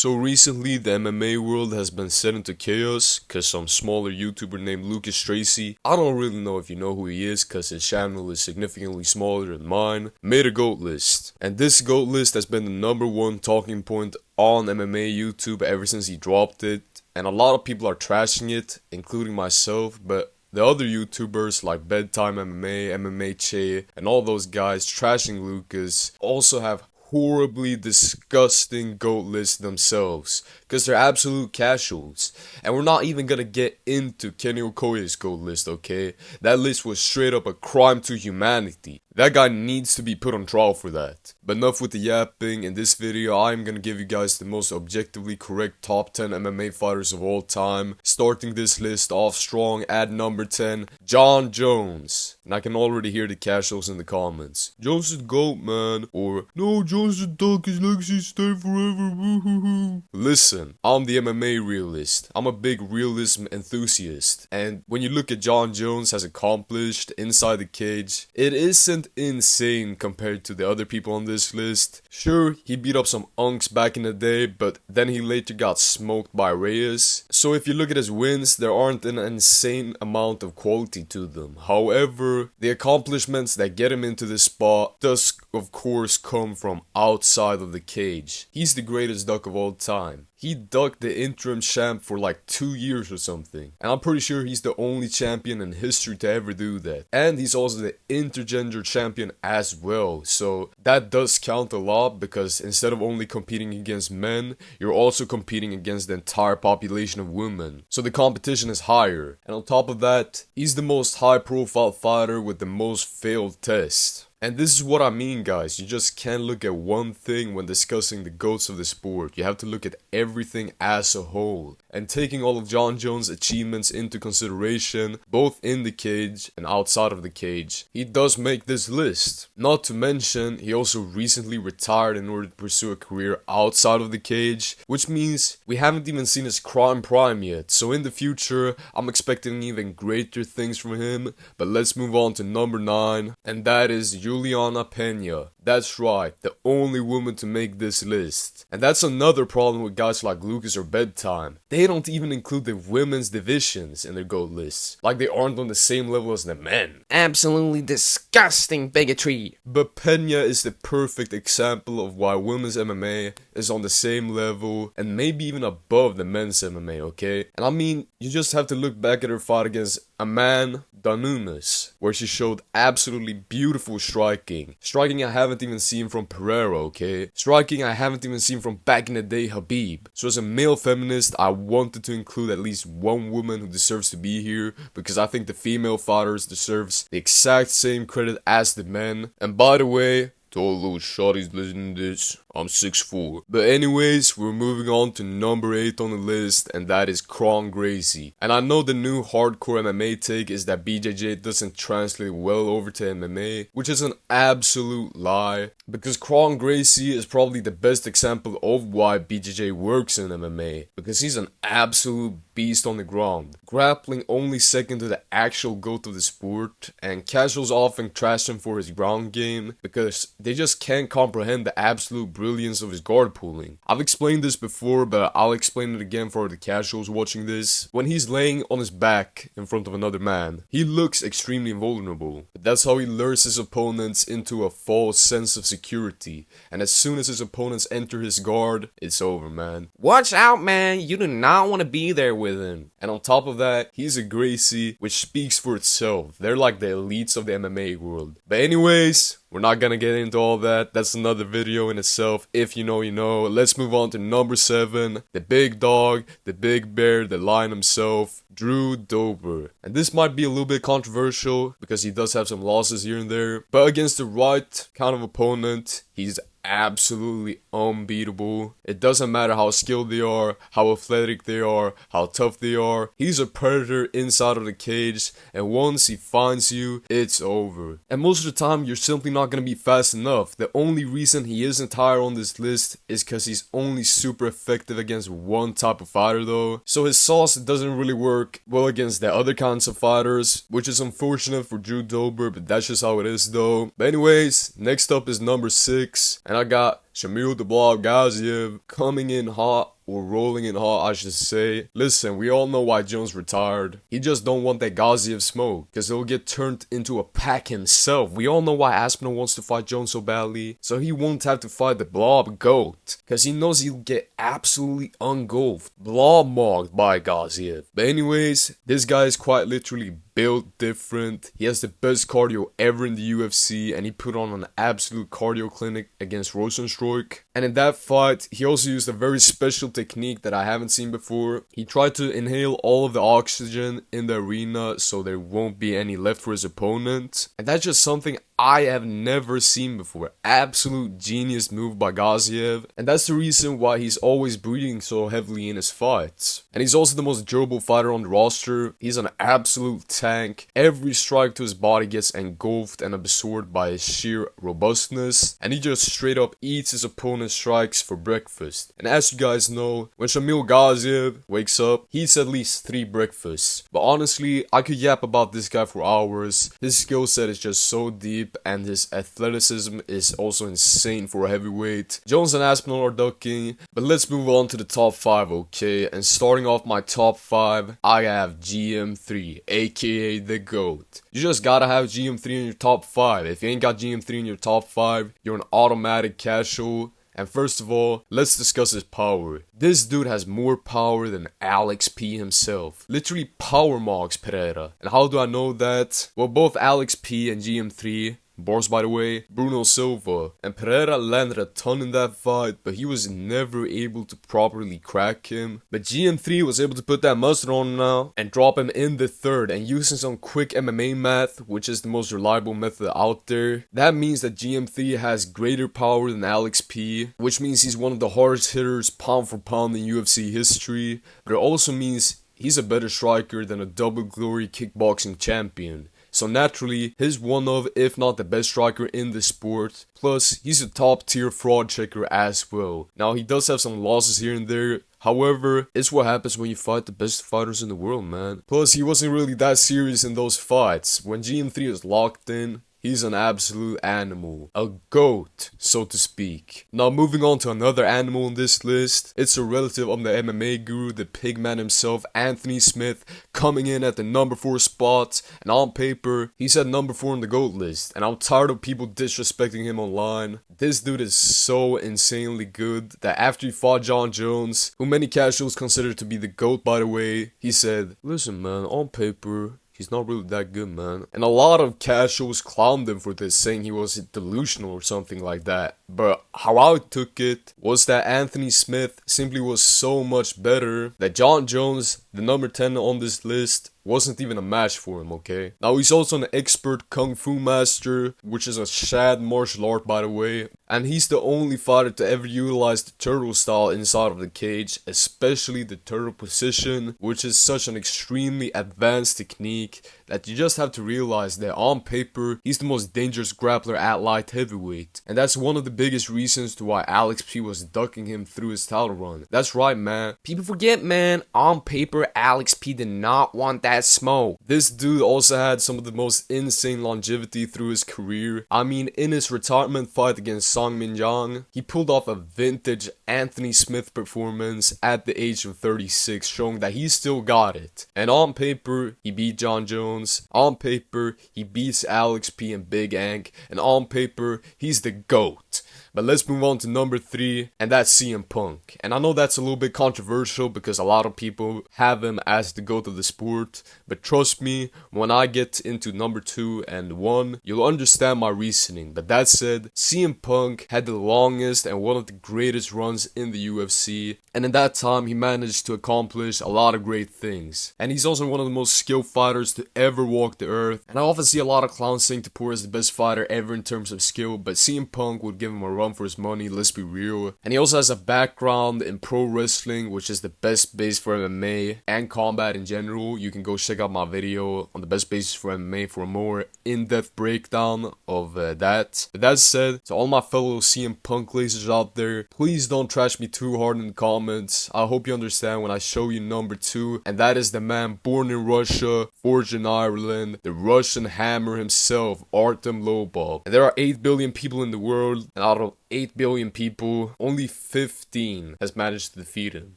So recently, the MMA world has been set into chaos cause some smaller YouTuber named Lucas Tracy, I don't really know if you know who he is cause his channel is significantly smaller than mine, made a GOAT list. And this GOAT list has been the #1 talking point on MMA YouTube ever since he dropped it, and a lot of people are trashing it, including myself, but the other YouTubers like Bedtime MMA, MMA Che, and all those guys trashing Lucas also have horribly disgusting GOAT lists themselves, because they're absolute casuals. And we're not even gonna get into Kenny Okoye's GOAT list, okay? That list was straight up a crime to humanity. That guy needs to be put on trial for that. But enough with the yapping. In this video, I'm gonna give you guys the most objectively correct top 10 MMA fighters of all time. Starting this list off strong at number 10, Jon Jones. And I can already hear the casuals in the comments. Jones is GOAT, man. Or, no, Jones is duck, his legacy stay forever, woohoo. Listen, I'm the MMA realist. I'm a big realism enthusiast. And when you look at Jon Jones has accomplished inside the cage, it isn't insane compared to the other people on this list. Sure, he beat up some unks back in the day, but then he later got smoked by Reyes. So if you look at his wins, there aren't an insane amount of quality to them. However, the accomplishments that get him into this spot does of course come from outside of the cage. He's the greatest duck of all time. He ducked the interim champ for like 2 years or something. And I'm pretty sure he's the only champion in history to ever do that. And he's also the intergender champion as well. So that does count a lot, because instead of only competing against men, you're also competing against the entire population of women. So the competition is higher. And on top of that, he's the most high profile fighter with the most failed tests. And this is what I mean, guys. You just can't look at one thing when discussing the GOATs of the sport. You have to look at everything as a whole. And taking all of Jon Jones' achievements into consideration, both in the cage and outside of the cage, he does make this list. Not to mention, he also recently retired in order to pursue a career outside of the cage, which means we haven't even seen his prime yet. So in the future, I'm expecting even greater things from him. But let's move on to number 9, and that is Juliana Pena. That's right, the only woman to make this list. And that's another problem with guys like Lucas or Bedtime. They don't even include the women's divisions in their GOAT lists. Like they aren't on the same level as the men. Absolutely disgusting bigotry. But Pena is the perfect example of why women's MMA is on the same level and maybe even above the men's MMA, okay? And I mean, you just have to look back at her fight against Amanda Nunes, where she showed absolutely beautiful striking. Striking I haven't even seen from Pereira, okay? Striking I haven't even seen from back in the day Habib. So as a male feminist, I wanted to include at least one woman who deserves to be here, because I think the female fighters deserves the exact same credit as the men. And by the way, to all those shorties listening to this, I'm 6'4". But anyways, we're moving on to number 8 on the list, and that is Kron Gracie. And I know the new hardcore MMA take is that BJJ doesn't translate well over to MMA, which is an absolute lie, because Kron Gracie is probably the best example of why BJJ works in MMA, because he's an absolute beast on the ground, grappling only second to the actual GOAT of the sport, and casuals often trash him for his ground game, because they just can't comprehend the absolute brilliance of his guard pulling. I've explained this before, but I'll explain it again for the casuals watching this. When he's laying on his back in front of another man, he looks extremely vulnerable. But that's how he lures his opponents into a false sense of security. And as soon as his opponents enter his guard, it's over, man. Watch out, man. You do not want to be there with him. And on top of that, he's a Gracie, which speaks for itself. They're like the elites of the MMA world. But anyways, we're not gonna get into all that. That's another video in itself. If you know, you know. Let's move on to number 7. The big dog, the big bear, the lion himself, Drew Dober. And this might be a little bit controversial, because he does have some losses here and there. But against the right kind of opponent, he's absolutely unbeatable. It doesn't matter how skilled they are, how athletic they are, how tough they are. He's a predator inside of the cage, and once he finds you, it's over. And most of the time, you're simply not going to be fast enough. The only reason he isn't higher on this list is because he's only super effective against one type of fighter though. So his sauce doesn't really work well against the other kinds of fighters, which is unfortunate for Drew Dober, but that's just how it is though. But anyways, next up is number 6, and I got Shamil the Blob Gaziev coming in hot, or rolling in hot, I should say. Listen, we all know why Jones retired. He just don't want that Gaziev smoke, cause he'll get turned into a pack himself. We all know why Aspinall wants to fight Jones so badly, so he won't have to fight the Blob Goat, cause he knows he'll get absolutely ungolfed, blob mogged by Gaziev. But anyways, this guy is quite literally built different. He has the best cardio ever in the UFC, and he put on an absolute cardio clinic against Rosenstruik. And in that fight, he also used a very special technique that I haven't seen before. He tried to inhale all of the oxygen in the arena so there won't be any left for his opponent. And that's just something I have never seen before. Absolute genius move by Gaziev. And that's the reason why he's always breathing so heavily in his fights. And he's also the most durable fighter on the roster. He's an absolute tank. Every strike to his body gets engulfed and absorbed by his sheer robustness. And he just straight up eats his opponent's strikes for breakfast. And as you guys know, when Shamil Gaziev wakes up, he eats at least 3 breakfasts. But honestly, I could yap about this guy for hours. His skill set is just so deep, and his athleticism is also insane for a heavyweight. Jones and Aspinall are ducking, but let's move on to the top 5, okay? And starting off my top 5, I have GM3, aka the GOAT. You just gotta have GM3 in your top 5. If you ain't got GM3 in your top 5, you're an automatic casual. And first of all, let's discuss his power. This dude has more power than Alex P himself. Literally power mogs Pereira. And how do I know that? Well, both Alex P and GM3, bars by the way, Bruno Silva, and Pereira landed a ton in that fight, but he was never able to properly crack him. But GM3 was able to put that mustard on him now and drop him in the third, and using some quick MMA math, which is the most reliable method out there, that means that GM3 has greater power than Alex P, which means he's one of the hardest hitters pound for pound in UFC history, but it also means he's a better striker than a double glory kickboxing champion. So naturally, he's one of, if not the best striker in the sport. Plus, he's a top tier fraud checker as well. Now, he does have some losses here and there. However, it's what happens when you fight the best fighters in the world, man. Plus, he wasn't really that serious in those fights. When GM3 is locked in, he's an absolute animal. A goat, so to speak. Now moving on to another animal on this list. It's a relative of the MMA guru, the pigman himself, Anthony Smith, coming in at the number 4 spot. And on paper, he's at number 4 on the GOAT list. And I'm tired of people disrespecting him online. This dude is so insanely good that after he fought John Jones, who many casuals consider to be the GOAT by the way, he said, "Listen man, on paper, he's not really that good, man." And a lot of casuals clowned him for this, saying he was delusional or something like that. But how I took it was that Anthony Smith simply was so much better that John Jones, the number 10 on this list, wasn't even a match for him, okay? Now he's also an expert kung fu master, which is a shad martial art by the way. And he's the only fighter to ever utilize the turtle style inside of the cage, especially the turtle position, which is such an extremely advanced technique that you just have to realize that on paper, he's the most dangerous grappler at light heavyweight. And that's one of the biggest reasons to why Alex P was ducking him through his title run. That's right, man. People forget, man, on paper, Alex P did not want that smoke. This dude also had some of the most insane longevity through his career. I mean, in his retirement fight against Song Min Yang, he pulled off a vintage Anthony Smith performance at the age of 36, showing that he still got it. And on paper, he beat John Jones. On paper, he beats Alex P and Big Ank. And on paper, he's the GOAT. But let's move on to number 3, and that's CM Punk. And I know that's a little bit controversial because a lot of people have him as the GOAT of the sport. But trust me, when I get into number 2 and 1, you'll understand my reasoning. But that said, CM Punk had the longest and one of the greatest runs in the UFC. And in that time, he managed to accomplish a lot of great things. And he's also one of the most skilled fighters to ever walk the earth. And I often see a lot of clowns saying Tapur is the best fighter ever in terms of skill, but CM Punk would give him a run for his money, let's be real. And he also has a background in pro wrestling, which is the best base for MMA and combat in general. You can go check out my video on the best basis for MMA for a more in-depth breakdown of that. But that said, to all my fellow CM Punk lasers out there, please don't trash me too hard in the comments. I hope you understand when I show you number 2, and that is the man born in Russia, forged in Ireland, the Russian hammer himself, Artem Lobov. And there are 8 billion people in the world, and out of out 8 billion people, only 15 has managed to defeat him.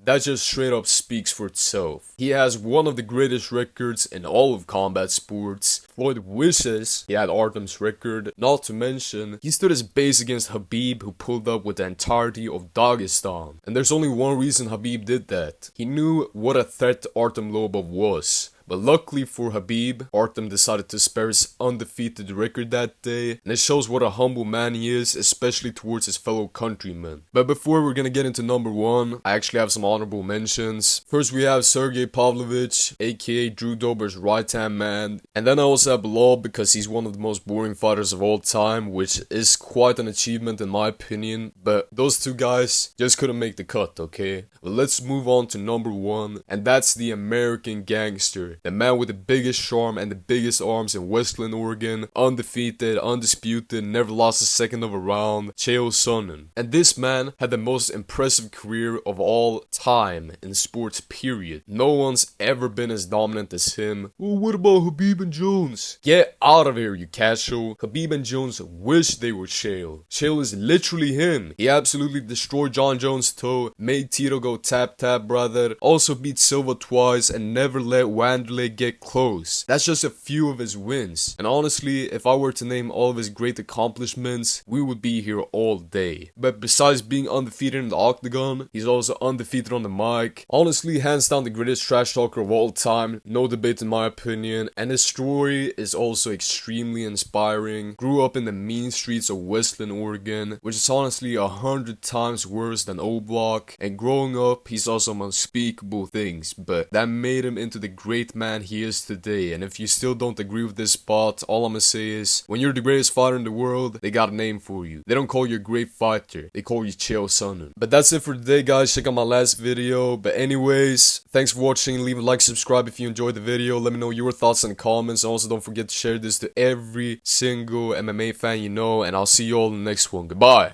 That just straight up speaks for itself. He has one of the greatest records in all of combat sports. Floyd wishes he had Artem's record, not to mention, he stood his base against Khabib, who pulled up with the entirety of Dagestan. And there's only one reason Khabib did that. He knew what a threat Artem Lobov was. But luckily for Khabib, Artem decided to spare his undefeated record that day, and it shows what a humble man he is, especially towards his fellow countrymen. But before we're gonna get into number 1, I actually have some honorable mentions. First we have Sergey Pavlovich, aka Drew Dober's right-hand man, and then I also have Bilal because he's one of the most boring fighters of all time, which is quite an achievement in my opinion, but those two guys just couldn't make the cut, okay? But let's move on to number 1, and that's the American Gangster. The man with the biggest charm and the biggest arms in Westland, Oregon, undefeated, undisputed, never lost a second of a round, Chael Sonnen. And this man had the most impressive career of all time in sports, period. No one's ever been as dominant as him. Well, what about Khabib and Jones? Get out of here, you casual. Khabib and Jones wish they were Chael. Chael is literally him. He absolutely destroyed John Jones' toe, made Tito go tap tap, brother, also beat Silva twice, and never let Wanderlei get close. That's just a few of his wins. And honestly, if I were to name all of his great accomplishments, we would be here all day. But besides being undefeated in the octagon, he's also undefeated on the mic. Honestly, hands down the greatest trash talker of all time, no debate in my opinion. And his story is also extremely inspiring. Grew up in the mean streets of Westland, Oregon, which is honestly 100 times worse than O-Block. And growing up, he saw some unspeakable things, but that made him into the great man he is today. And if you still don't agree with this spot, all I'm gonna say is, when you're the greatest fighter in the world, they got a name for you. They don't call you a great fighter, they call you Chael Sonnen. But that's it for today, guys. Check out my last video. But anyways, thanks for watching. Leave a like, subscribe if you enjoyed the video. Let me know your thoughts in the comments. Also, don't forget to share this to every single MMA fan you know, and I'll see you all in the next one. Goodbye.